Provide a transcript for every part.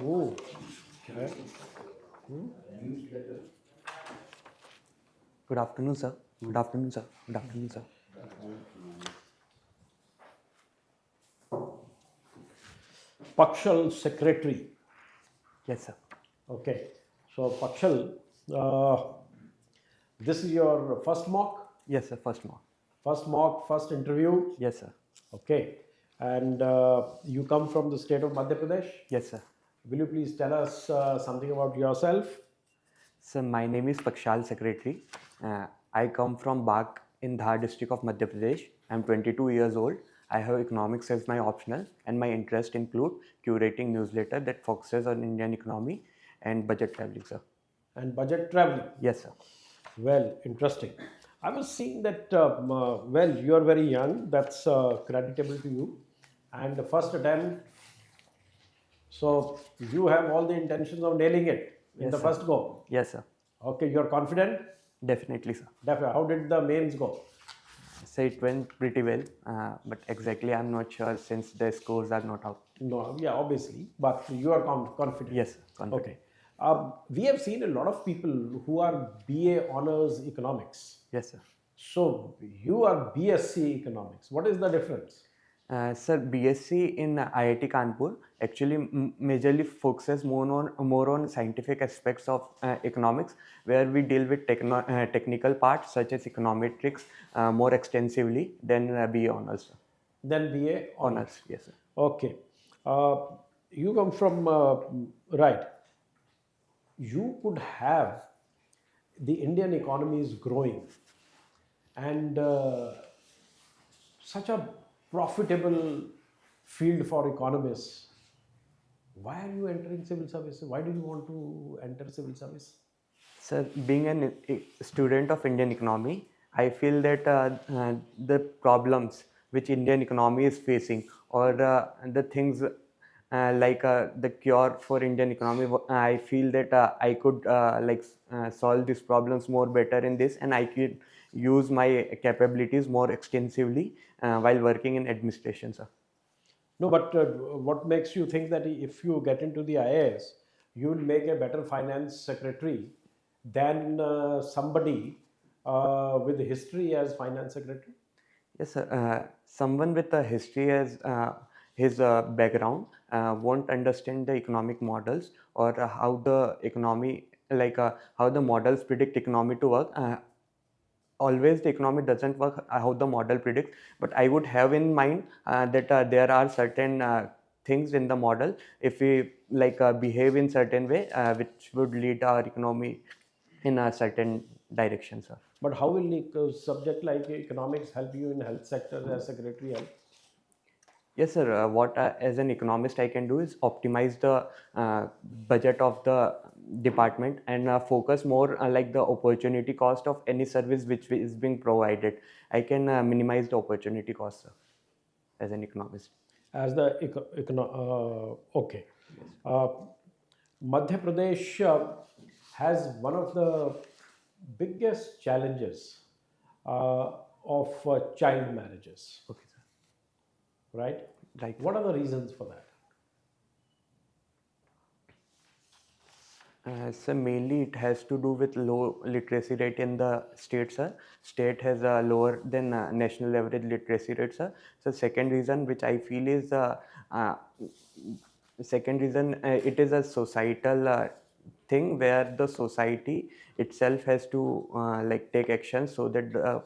Oh, okay. Good afternoon, sir. Good afternoon, sir. Good afternoon, sir. PAKSHAL secretary. Yes, sir. Okay. So PAKSHAL, uh, this is your first mock, Yes, sir. First more. first interview. Yes, sir. Okay. And you come from the state of Madhya Pradesh. Yes, sir. Will you please tell us something about yourself? Sir, my name is PAKSHAL Secretary. I come from Bag in Dhar district of Madhya Pradesh. I'm 22 years old. I have economics as my optional, and my interest include curating newsletter that focuses on Indian economy and budget traveling, sir. And budget traveling. Yes, sir. Well, interesting. I was seeing that, well, you are very young. That's creditable to you. And the first attempt, so you have all the intentions of nailing it in the Yes, sir. first go. Yes, sir. Okay, you're confident? Definitely, sir. Definitely. How did the mains go? So it went pretty well, but exactly I'm not sure since the scores are not out. No, yeah, obviously, but you are confident. Yes, sir. Confident. Okay. We have seen a lot of people who are BA honors economics. Yes, sir. So you are BSc economics. What is the difference? Sir, BSc in IIT Kanpur actually majorly focuses more on scientific aspects of economics, where we deal with technical parts such as econometrics more extensively than BA honors. Sir. Then BA honors. Yes, sir. Okay. Uh, you come from, right. You could have the Indian economy is growing and such a profitable field for economists. Why are you entering civil service? Why do you want to enter civil service? Sir, being a student of Indian economy, I feel that the problems which Indian economy is facing, or the things the cure for Indian economy, I feel that I could solve these problems more better in this, and I could use my capabilities more extensively while working in administration, sir. No, but what makes you think that if you get into the IAS, you will make a better finance secretary than somebody with history as finance secretary? Yes, sir. Someone with a history as his background won't understand the economic models, or how the economy, how the models predict economy to work. Always the economy doesn't work how the model predicts, but I would have in mind that there are certain things in the model, if we behave in certain way, which would lead our economy in a certain direction, sir. But how will subject like economics help you in health sector as secretary help? Yes, sir. What as an economist I can do is optimize the budget of the department, and focus more like the opportunity cost of any service which is being provided. I can minimize the opportunity cost, sir, as an economist. As the okay. Uh, Madhya Pradesh has one of the biggest challenges uh, of child marriages, Okay, sir. right? Right. What are the reasons for that? So mainly it has to do with low literacy rate in the state, sir. State has a lower than national average literacy rate, sir. So second reason which I feel is uh, second reason, it is a societal thing, where the society itself has to take action so that the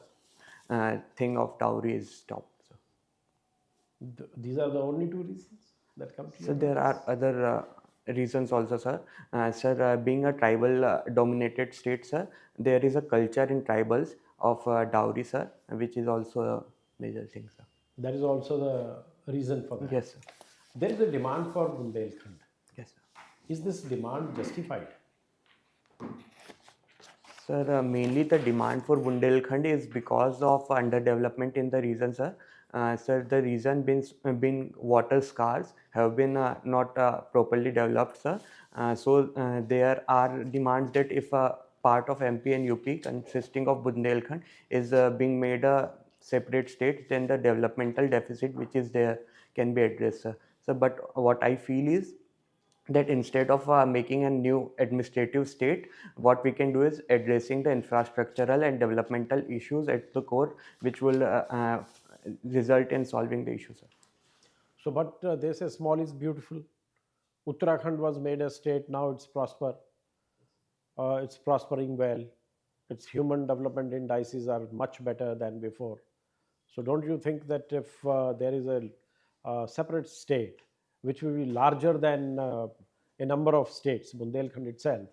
thing of dowry is stopped, sir. These are the only two reasons that come to So your there notice? are other reasons also, sir. Sir, being a tribal dominated state, sir, there is a culture in tribals of dowry, sir, which is also a major thing, sir. That is also the reason for that. Yes, sir. There is a demand for Bundelkhand. Yes, sir. Is this demand justified? Sir, mainly the demand for Bundelkhand is because of underdevelopment in the region, sir. Sir, the region been water scarce, have been not properly developed, sir. There are demands that if a part of MP and UP consisting of Bundelkhand is being made a separate state, then the developmental deficit which is there can be addressed, sir. So, but what I feel is that instead of making a new administrative state, what we can do is addressing the infrastructural and developmental issues at the core, which will result in solving the issues. So, but they say small is beautiful. Uttarakhand was made a state, now it's prospering well. Its human development indices are much better than before. So, don't you think that if there is a separate state which will be larger than a number of states, Bundelkhand itself,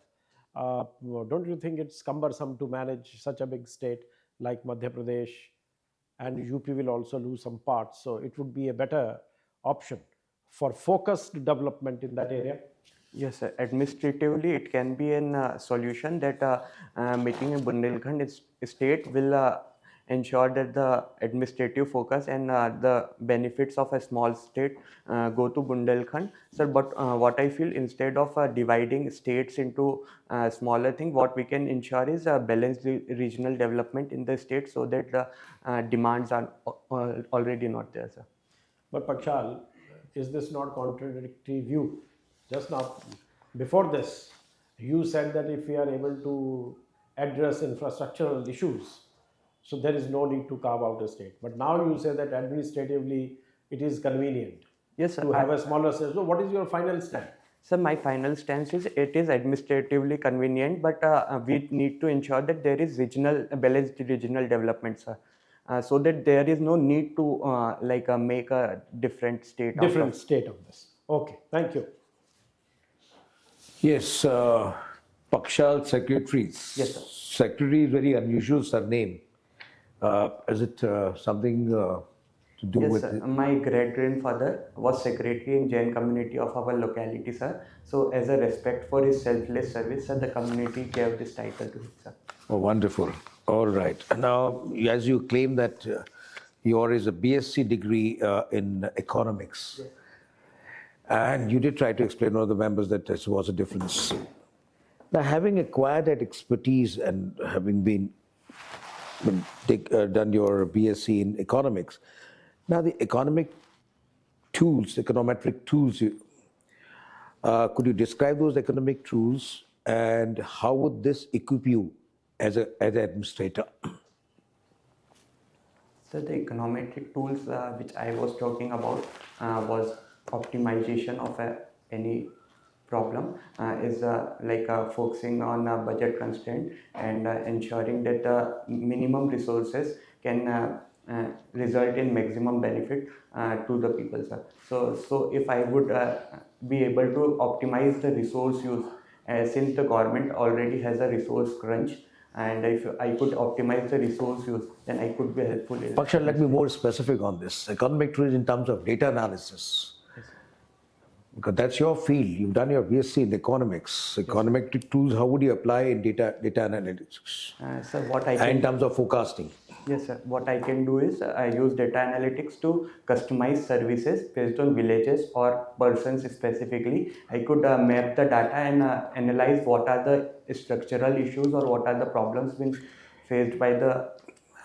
don't you think it's cumbersome to manage such a big state like Madhya Pradesh, and UP will also lose some parts? So, it would be a better option for focused development in that area. Yes, sir. Administratively, it can be a solution that making a Bundelkhand state will ensure that the administrative focus and the benefits of a small state go to Bundelkhand. Sir, but what I feel, instead of dividing states into smaller things, what we can ensure is a balanced regional development in the state, so that the demands are already not there, sir. But Pakshal, is this not contradictory view? Just now, before this, you said that if we are able to address infrastructural issues, so there is no need to carve out a state. But now you say that administratively it is convenient Yes, sir. to have a smaller state. So what is your final stand? So my final stance is it is administratively convenient, but we need to ensure that there is balanced regional development, sir. So that there is no need to make a different state. Different state of this. Okay, thank you. Yes, Pakshal secretaries. Yes, sir. Secretary is very unusual surname. Is it something to do Yes, with sir. it? My great grandfather was secretary in Jain community of our locality, sir. So as a respect for his selfless service, sir, the community gave this title to him, sir. Oh, wonderful. All right. Now, as you claim that yours is a BSc degree in economics, and you did try to explain to one of the members that this was a difference. Now, having acquired that expertise and having done your BSc in economics, now the economic tools, econometric tools, could you describe those economic tools and how would this equip you as an administrator? So the econometric tools which I was talking about was optimization of any problem, is focusing on budget constraint and ensuring that the minimum resources can result in maximum benefit to the people, sir. So if I would be able to optimize the resource use, since the government already has a resource crunch, and if I could optimize the resource use, then I could be helpful in. Paksha, let me be more specific on this. Economic tools in terms of data analysis. Because that's your field. You've done your BSc in economics. Econometric tools, how would you apply in data analytics? Sir, what I And can in terms of forecasting. Yes, sir. What I can do is I use data analytics to customize services based on villages or persons specifically. I could map the data and analyze what are the structural issues or what are the problems being faced by the.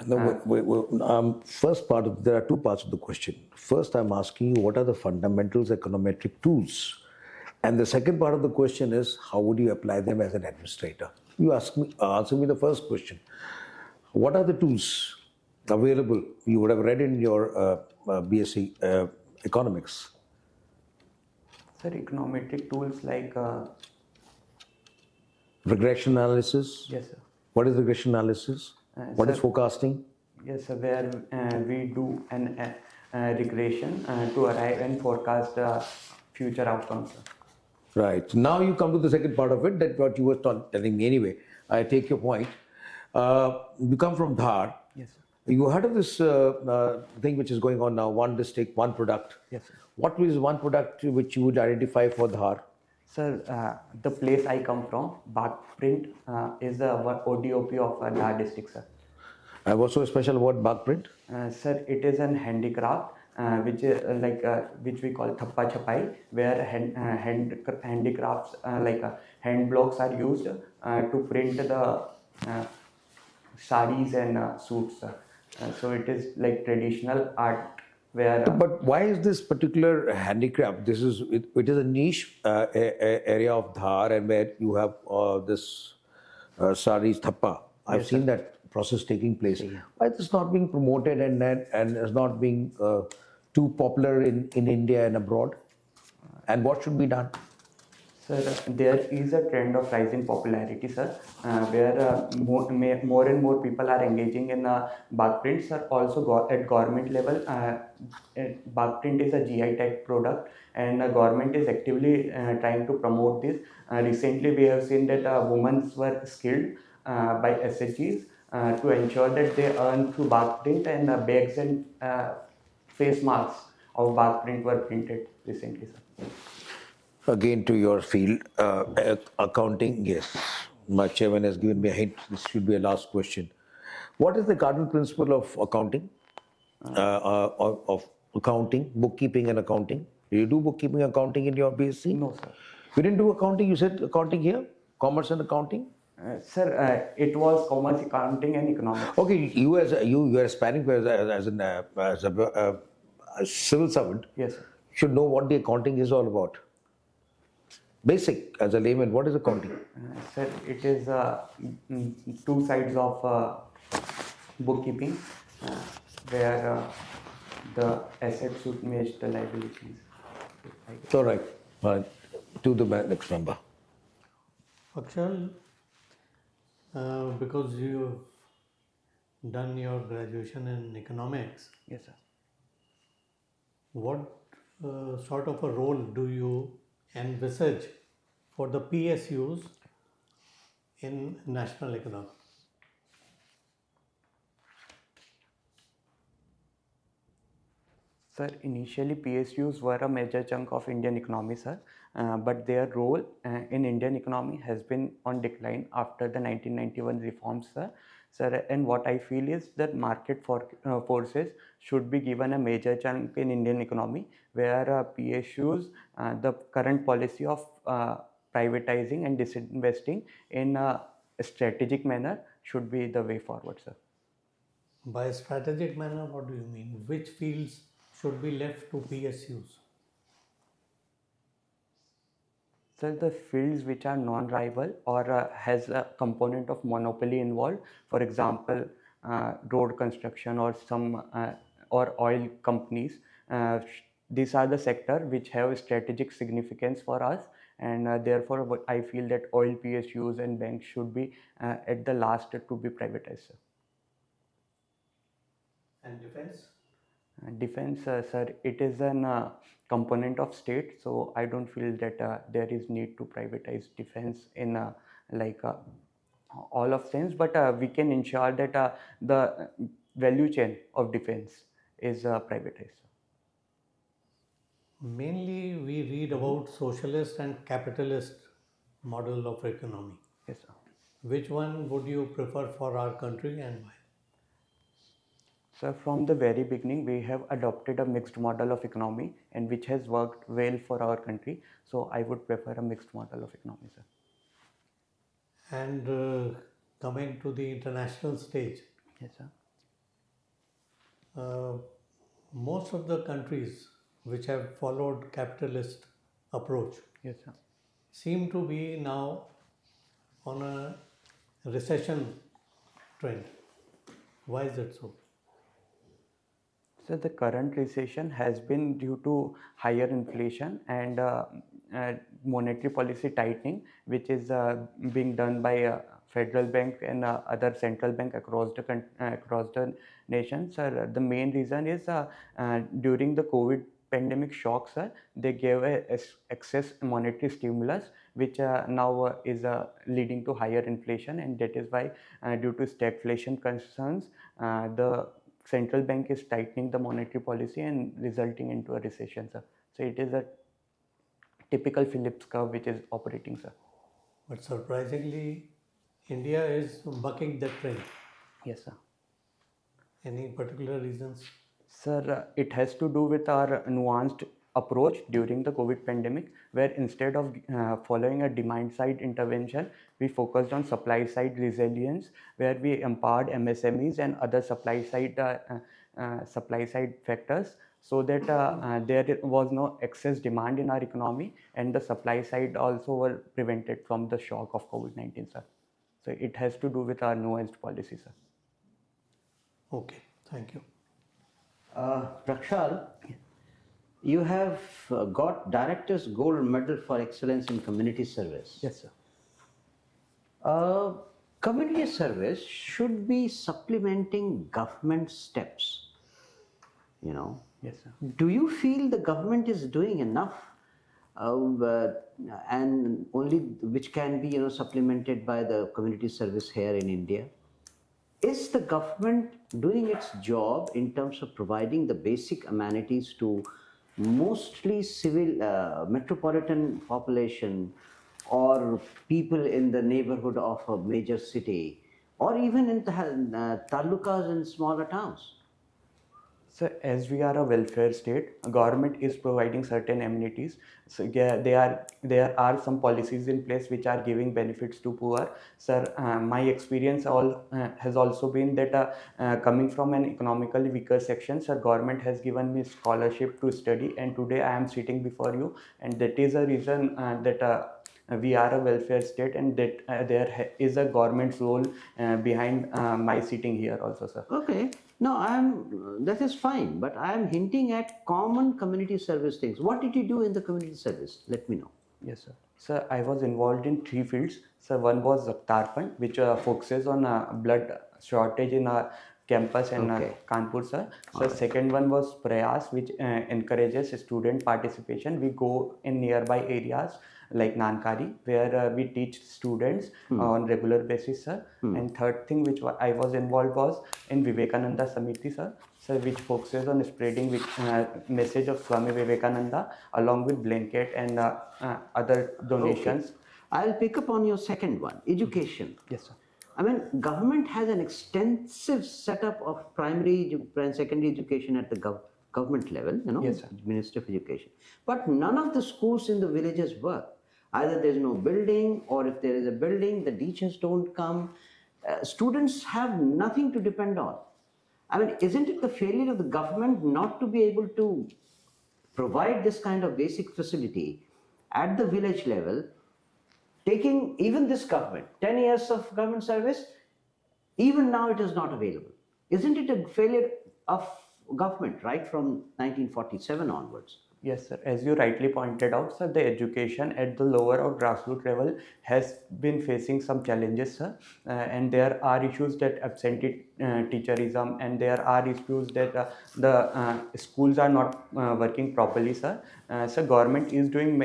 No, first part of, there are two parts of the question. First, I'm asking you what are the fundamentals econometric tools, and the second part of the question is how would you apply them as an administrator? You answer me the first question. What are the tools available? You would have read in your BSc economics. Sir, econometric tools like. Regression analysis. Yes, sir. What is regression analysis? What is forecasting? Yes, sir. Where we do an regression to arrive and forecast future outcomes, sir. Right. Now you come to the second part of it, that what you were telling me anyway. I take your point. You come from Dhar. Yes, sir. You heard of this thing which is going on now, one district, one product. Yes, sir. What is one product which you would identify for Dhar? Sir, the place I come from, Bagprint, is the ODOP of Dhar district, sir. And what's so special about Bagprint? Sir, it is an handicraft which we call thappa chapai, where handicrafts hand blocks are used to print the saris and suits. So it is like traditional art where But why is this particular handicraft? It is a niche area of Dhar, and where you have this saris thappa. I've Yes, seen sir. that process taking place. Yeah. Why is this not being promoted and is not being too popular in India and abroad? And what should be done? Sir, there is a trend of rising popularity, sir, where more and more people are engaging in bark prints. Sir, also at government level, bark print is a GI tag product, and government is actively trying to promote this. Recently, we have seen that women were skilled by SHGs to ensure that they earn through bark print, and bags and face masks of bark print were printed recently, sir. Again, to your field, accounting, yes. My chairman has given me a hint. This should be a last question. What is the cardinal principle of accounting? Of accounting, bookkeeping, and accounting? Do you do bookkeeping, accounting in your BSc? No, sir. You didn't do accounting. You said accounting here, commerce and accounting. Sir, it was commerce, accounting, and economics. Okay, you are aspiring as a civil servant. Yes, sir. Should know what the accounting is all about. Basic as a layman, what is accounting? Sir, it is two sides of bookkeeping, uh, where the assets should match the liabilities. All right. To the next member. Pakshal, because you've done your graduation in economics, Yes, sir. what sort of a role do you envisage for the PSUs in national economy? Sir, initially PSUs were a major chunk of Indian economy, sir, but their role in Indian economy has been on decline after the 1991 reforms, sir. Sir, and what I feel is that forces should be given a major chunk in Indian economy, where PSUs, the current policy of privatizing and disinvesting in a strategic manner should be the way forward, sir. By strategic manner, what do you mean? Which fields should be left to PSUs? So the fields which are non-rival or has a component of monopoly involved, for example, road construction or some or oil companies, these are the sector which have strategic significance for us, and therefore I feel that oil PSUs and banks should be at the last to be privatized, sir. And defense? Defense, sir, it is an component of state, so I don't feel that there is need to privatize defense in like all of sense, but we can ensure that the value chain of defense is privatized. Mainly, we read about socialist and capitalist model of economy. Yes, sir. Which one would you prefer for our country and why? So from the very beginning, we have adopted a mixed model of economy, and which has worked well for our country. So I would prefer a mixed model of economy, sir. And coming to the international stage, Yes, sir. most of the countries which have followed capitalist approach Yes, sir. seem to be now on a recession trend. Why is it so? So the current recession has been due to higher inflation and monetary policy tightening, which is being done by Federal Bank and other central bank across the nation. Sir, the main reason is during the COVID pandemic shock, sir, they gave excess monetary stimulus, which now is leading to higher inflation, and that is why due to stagflation concerns, the central bank is tightening the monetary policy and resulting into a recession, sir. So it is a typical Phillips curve which is operating, sir. But surprisingly, India is bucking that trend. Yes, sir. Any particular reasons? Sir, it has to do with our nuanced approach during the COVID pandemic, where instead of following a demand side intervention, we focused on supply side resilience, where we empowered MSMEs and other supply side factors so that there was no excess demand in our economy, and the supply side also were prevented from the shock of COVID-19, sir. So it has to do with our nuanced policy, sir. Okay, thank you. Prakshal, you have got Director's Gold Medal for Excellence in Community Service. Yes, sir. Community service should be supplementing government steps. Yes, sir. Do you feel the government is doing enough, and only which can be supplemented by the community service here in India? Is the government doing its job in terms of providing the basic amenities to mostly civil metropolitan population or people in the neighborhood of a major city, or even in the talukas and smaller towns? So as we are a welfare state, government is providing certain amenities. So yeah, there are some policies in place which are giving benefits to poor. Sir, my experience has also been that coming from an economically weaker section, sir, government has given me scholarship to study, and today I am sitting before you, and that is a reason that we are a welfare state, and that is a government's role behind my sitting here also, sir. Okay, no, that is fine, but I am hinting at common community service things. What did you do in the community service? Let me know. Yes, sir. Sir, I was involved in 3 fields. Sir, one was Tarpan, which focuses on blood shortage in our campus in Okay. Kanpur, sir. So, second one was Prayas, which encourages student participation. We go in nearby areas like Nankari, where we teach students on regular basis, sir. And third thing which I was involved was in Vivekananda Samiti, sir, which focuses on spreading message of Swami Vivekananda along with blanket and other donations. Okay. I'll pick up on your second one, education. Yes, sir. I mean, government has an extensive setup of primary and secondary education at the government level, Yes, sir. Ministry of Education. But none of the schools in the villages work. Either there's no building, or if there is a building, the teachers don't come. Students have nothing to depend on. I mean, isn't it the failure of the government not to be able to provide this kind of basic facility at the village level? Taking even this government, 10 years of government service, even now it is not available. Isn't it a failure of government right from 1947 onwards? Yes, sir. As you rightly pointed out, sir, the education at the lower or grassroots level has been facing some challenges, sir. And there are issues that absentee teacherism, and there are issues that the schools are not working properly, sir. So government is doing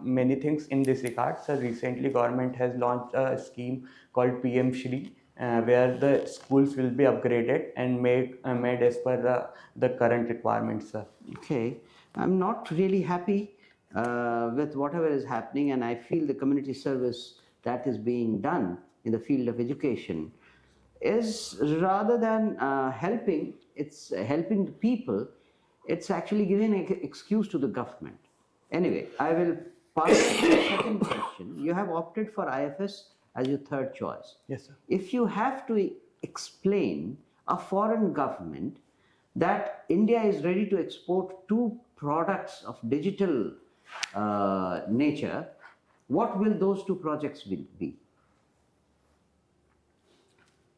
many things in this regard. So recently government has launched a scheme called PM Shri, where the schools will be upgraded and made as per the current requirements, sir. Okay, I'm not really happy with whatever is happening, and I feel the community service that is being done in the field of education is, rather than helping, it's helping the people, it's actually giving an excuse to the government. Anyway, I will pass to the second question. You have opted for IFS as your third choice. Yes, sir. If you have to explain a foreign government that India is ready to export 2 products of digital nature, what will those 2 projects be?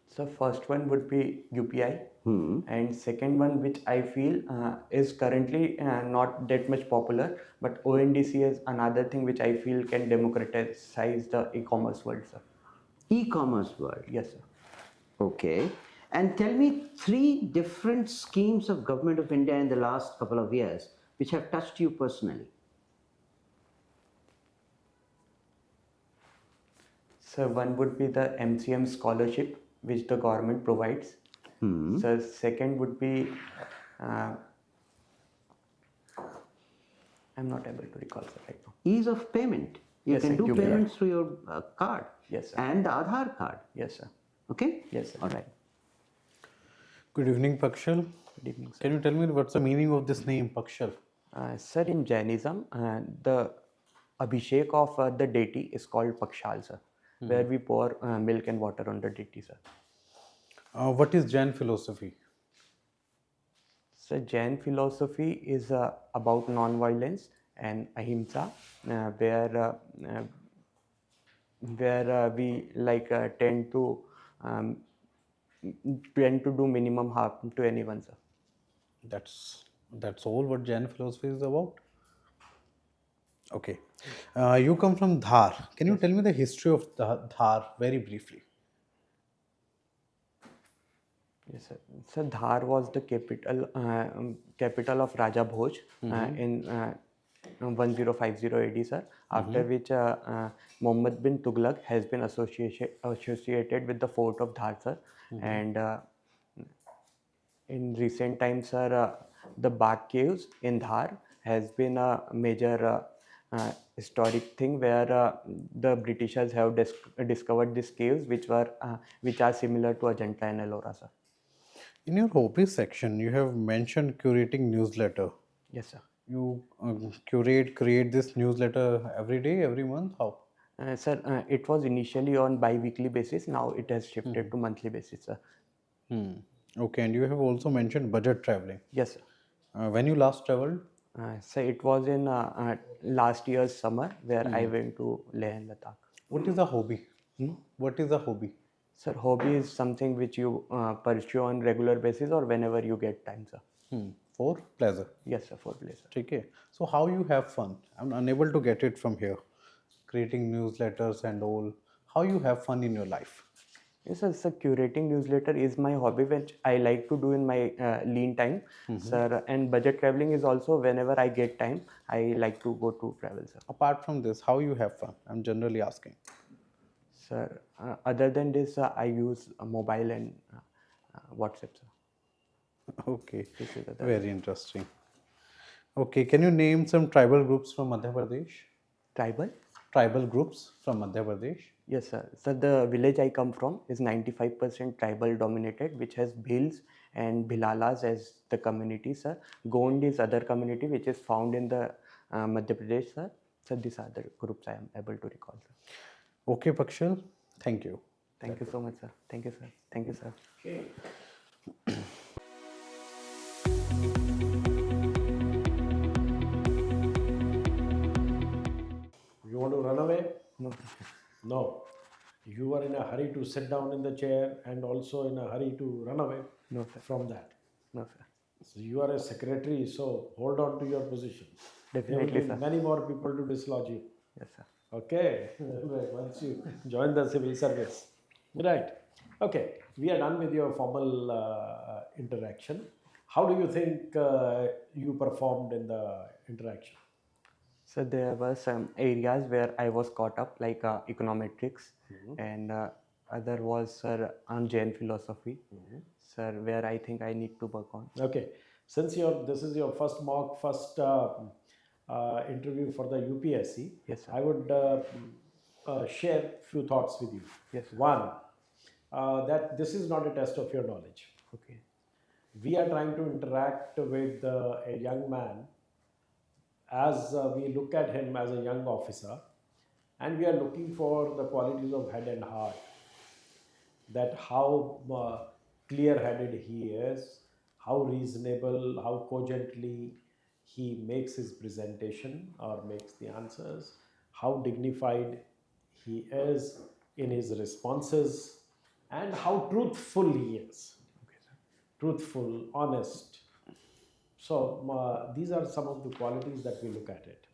So first one would be UPI, and second one, which I feel is currently not that much popular, but ONDC is another thing which I feel can democratize the e-commerce world, sir. E-commerce world. Yes, sir. Okay. And tell me 3 different schemes of Government of India in the last couple of years which have touched you personally. So one would be the MCM scholarship, which the government provides. So second would be, I'm not able to recall, sir, right now. Ease of payment. You Yes, can sir, do UPI. payments through your card. Yes, sir. And the Aadhaar card. Yes, sir. Okay? Yes, sir. All right. Good evening, PAKSHAL. Good evening, sir. Can you tell me what's the meaning of this name, PAKSHAL? Sir, in Jainism, the Abhishek of the deity is called PAKSHAL, sir, where we pour milk and water on the deity, sir. What is Jain philosophy? So Jain philosophy is about non-violence and ahimsa, uh, where we um, tend to do minimum harm to anyone, sir. That's all what Jain philosophy is about. Okay. You come from Dhar. Can you tell me the history of Dhar very briefly? Yes, sir. So Dhar was the capital of Raja Bhoj in 1050 AD, sir. After which Muhammad bin Tughlaq has been associated with the fort of Dhar, sir. And in recent times, sir, the Bagh caves in Dhar has been a major historic thing where the Britishers have discovered these caves, which are similar to Ajanta and Ellora, sir. In your hobbies section, you have mentioned curating newsletter. Yes, sir. You create this newsletter every day, every month. How? Sir, it was initially on bi-weekly basis. Now it has shifted to monthly basis, sir. Okay, and you have also mentioned budget traveling. Yes, sir. When you last traveled? So it was in last year's summer where I went to Leh and Ladakh. What is a hobby? What is a hobby? Sir, hobby is something which you pursue on regular basis or whenever you get time, sir. For pleasure. Yes, sir, for pleasure. Okay. So how you have fun? I'm unable to get it from here. Creating newsletters and all. How you have fun in your life? Yes, sir. So curating newsletter is my hobby, which I like to do in my lean time, sir. And budget traveling is also whenever I get time, I like to go to travel, sir. Apart from this, how you have fun? I'm generally asking. Sir, other than this, I use mobile and WhatsApp, sir. Okay. This is other. Very interesting. Okay. Can you name some tribal groups from Madhya Pradesh? Tribal? Tribal groups from Madhya Pradesh? Yes, sir. So the village I come from is 95% tribal dominated, which has Bhils and Bhilalas as the community, sir. Gond is other community which is found in the Madhya Pradesh, sir. So these are the groups I am able to recall, sir. Okay, Pakshal. Thank you. Thank you so much, sir. Thank you, sir. Thank you, sir. Okay. You want to run away? No, No. You are in a hurry to sit down in the chair and also in a hurry to run away no, sir. from that. No, sir. So you are a secretary, so hold on to your position. Definitely, there will sir. be many more people to dislodge you. Yes, sir. Okay. Right, once you join the civil service. Right. Okay. We are done with your formal interaction. How do you think you performed in the interaction? So there were some areas where I was caught up, like econometrics, and other was, sir, on Jain philosophy, sir, where I think I need to work on. Okay. Since this is your first mock, first interview for the UPSC, Yes, sir. I would share few thoughts with you. Yes, sir. One, that this is not a test of your knowledge. Okay. We are trying to interact with a young man as we look at him as a young officer, and we are looking for the qualities of head and heart, that how clear-headed he is, how reasonable, how cogently he makes his presentation or makes the answers, how dignified he is in his responses, and how truthful he is. Truthful, honest. So these are some of the qualities that we look at it.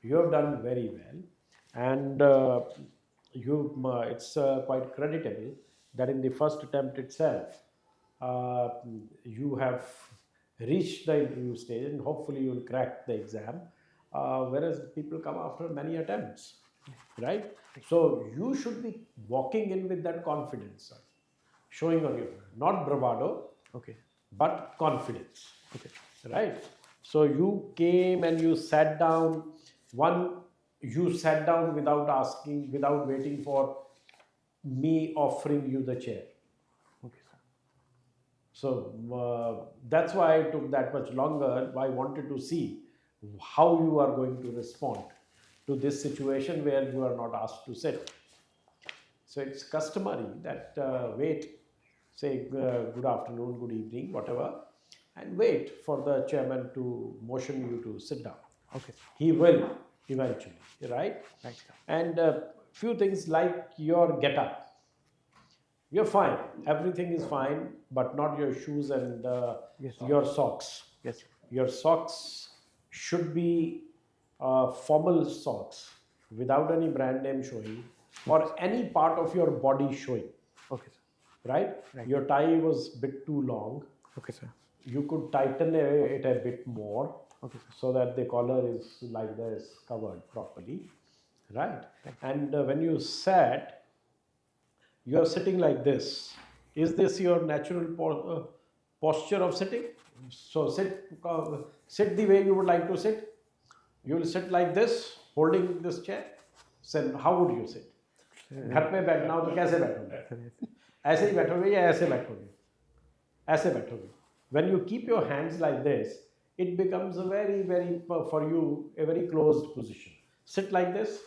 You have done very well, and it's quite creditable that in the first attempt itself, you have reached the interview stage, and hopefully you will crack the exam. Whereas people come after many attempts, right? So you should be walking in with that confidence, sir, showing on your, not bravado, Okay. but confidence. Okay. Right? So you came and you sat down. You sat down without asking, without waiting for me offering you the chair. Okay, sir. So that's why it took that much longer. I wanted to see how you are going to respond to this situation where you are not asked to sit. So it's customary that wait, say good afternoon, good evening, whatever, and wait for the chairman to motion you to sit down. Okay, sir. He will eventually, right? Right, sir. And few things like your get up. You're fine. Everything is fine, but not your shoes and Yes, sir. your socks. Yes, sir. Your socks should be formal socks without any brand name showing or any part of your body showing, Okay, sir. right? Your tie was a bit too long. Okay, sir. You could tighten it a bit more Okay, sir. so that the collar is like this, covered properly, right? And when you sat, you're sitting like this. Is this your natural posture of sitting? So sit the way you would like to sit. You will sit like this, holding this chair. So how would you sit? घर पे बैठना हो तो कैसे बैठोगे? ऐसे ही बैठोगे या ऐसे बैठोगे? ऐसे बैठोगे. When you keep your hands like this, it becomes a very for you a very closed position. Sit like this.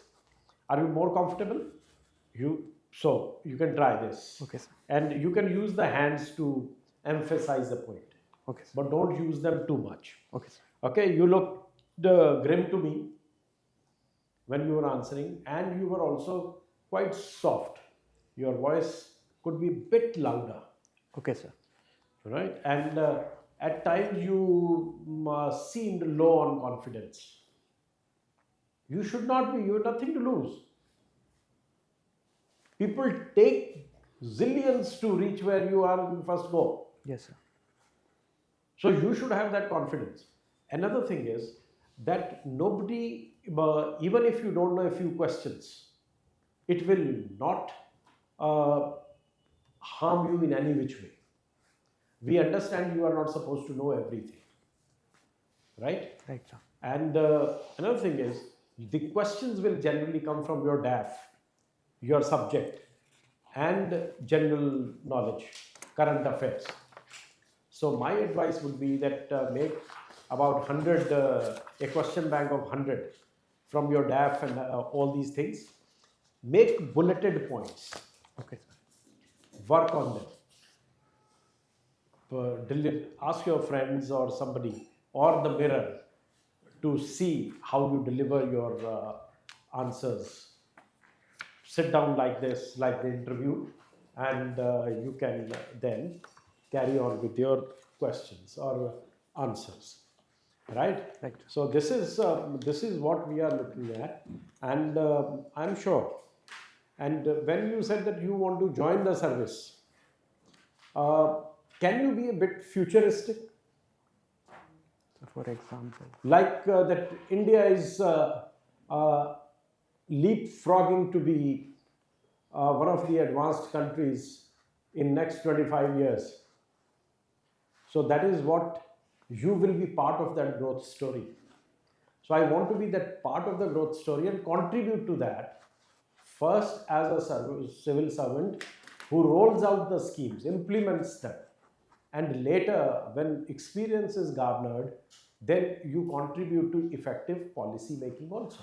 Are you more comfortable? So you can try this. Okay, sir. And you can use the hands to emphasize the point, Okay, sir. but don't use them too much. Okay, sir. Okay, you looked grim to me when you were answering, and you were also quite soft. Your voice could be a bit louder, Okay, sir. right? And at times you seemed low on confidence. You should not be. You have nothing to lose. People take zillions to reach where you are in first go. Yes, sir. So you should have that confidence. Another thing is that nobody, even if you don't know a few questions, it will not harm you in any which way. We understand you are not supposed to know everything, right? Right, sir. And another thing is the questions will generally come from your DAF, your subject, and general knowledge, current affairs. So my advice would be that make about 100, a question bank of 100 from your DAF and all these things. Make bulleted points. Okay, sir. Work on them. Ask your friends or somebody or the mirror to see how you deliver your answers. Sit down like this, like the interview, and you can then carry on with your questions or answers, right? Right. So this is what we are looking at, and I'm sure. And when you said that you want to join the service, can you be a bit futuristic? So for example. Like that India is leapfrogging to be one of the advanced countries in next 25 years. So that is what you will be part of that growth story. So I want to be that part of the growth story and contribute to that. First as a civil servant who rolls out the schemes, implements them, and later when experience is garnered, then you contribute to effective policy making also.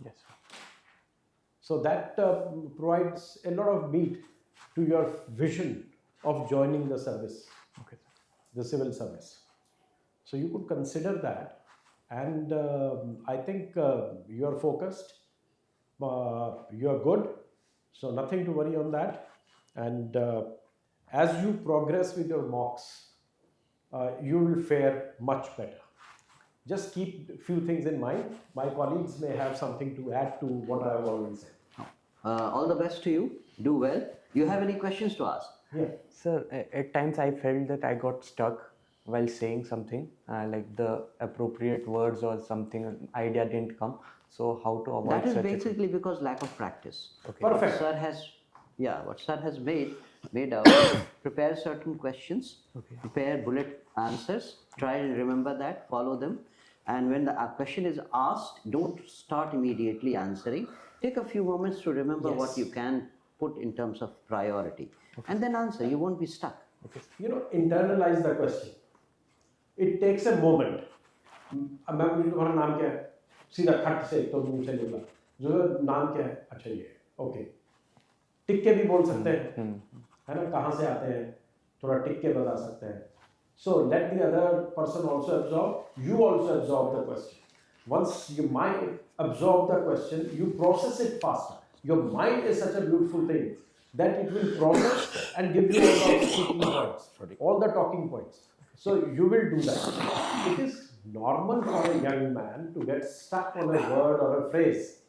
Yes, sir. So that provides a lot of meat to your vision of joining the service, Okay, sir. the civil service. So you could consider that, and I think you are focused, you are good, so nothing to worry on that. And as you progress with your mocks, you will fare much better. Just keep a few things in mind. My colleagues may have something to add to what I have already said. All the best to you. Do well. You have any questions to ask? Yeah. Sir, at times I felt that I got stuck while saying something, like the appropriate words or something, idea didn't come. So how to avoid That is such a thing? basically because lack of practice. Okay. Perfect. What sir has made out, prepare certain questions, Okay. prepare bullet answers, try and remember that, follow them. And when the question is asked, don't start immediately answering. Take a few moments to remember what you can put in terms of priority. And then answer, you won't be stuck. You know, internalize the question. It takes a moment. Ma'am तुम्हारा नाम क्या है? सीधा खट से तो मुंह से निकला. जो नाम क्या है? अच्छा ये. Okay. टिक के भी बोल सकते हैं, है ना? कहाँ से आते हैं? थोड़ा टिक के बता सकते हैं. So let the other person also absorb. You also absorb the question. Once your mind absorb the question, you process it faster. Your mind is such a beautiful thing that it will process and give you all the speaking points, all the talking points. So you will do that. It is normal for a young man to get stuck on a word or a phrase.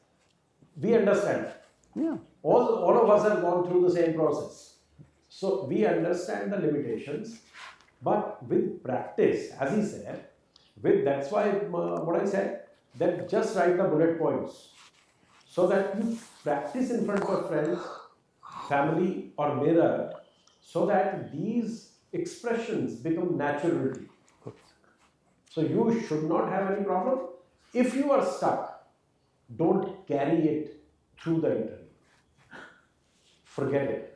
We understand. Yeah. All of us have gone through the same process. So we understand the limitations, but with practice, as he said, that's why what I said, that just write the bullet points so that you practice in front of friends, family, or mirror, so that these expressions become natural to you. So you should not have any problem. If you are stuck, don't carry it through the interview. Forget it.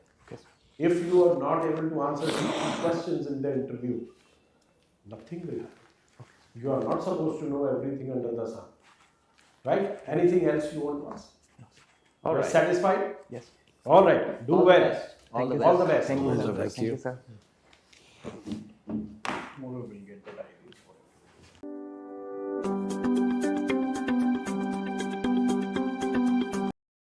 If you are not able to answer these questions in the interview, nothing will happen. You are not supposed to know everything under the sun. Right? Anything else you want to ask? All You're right. satisfied? Yes. All right. Do All the well. best. All the All the best. best. Thank you, sir. Thank Thank you, you. sir.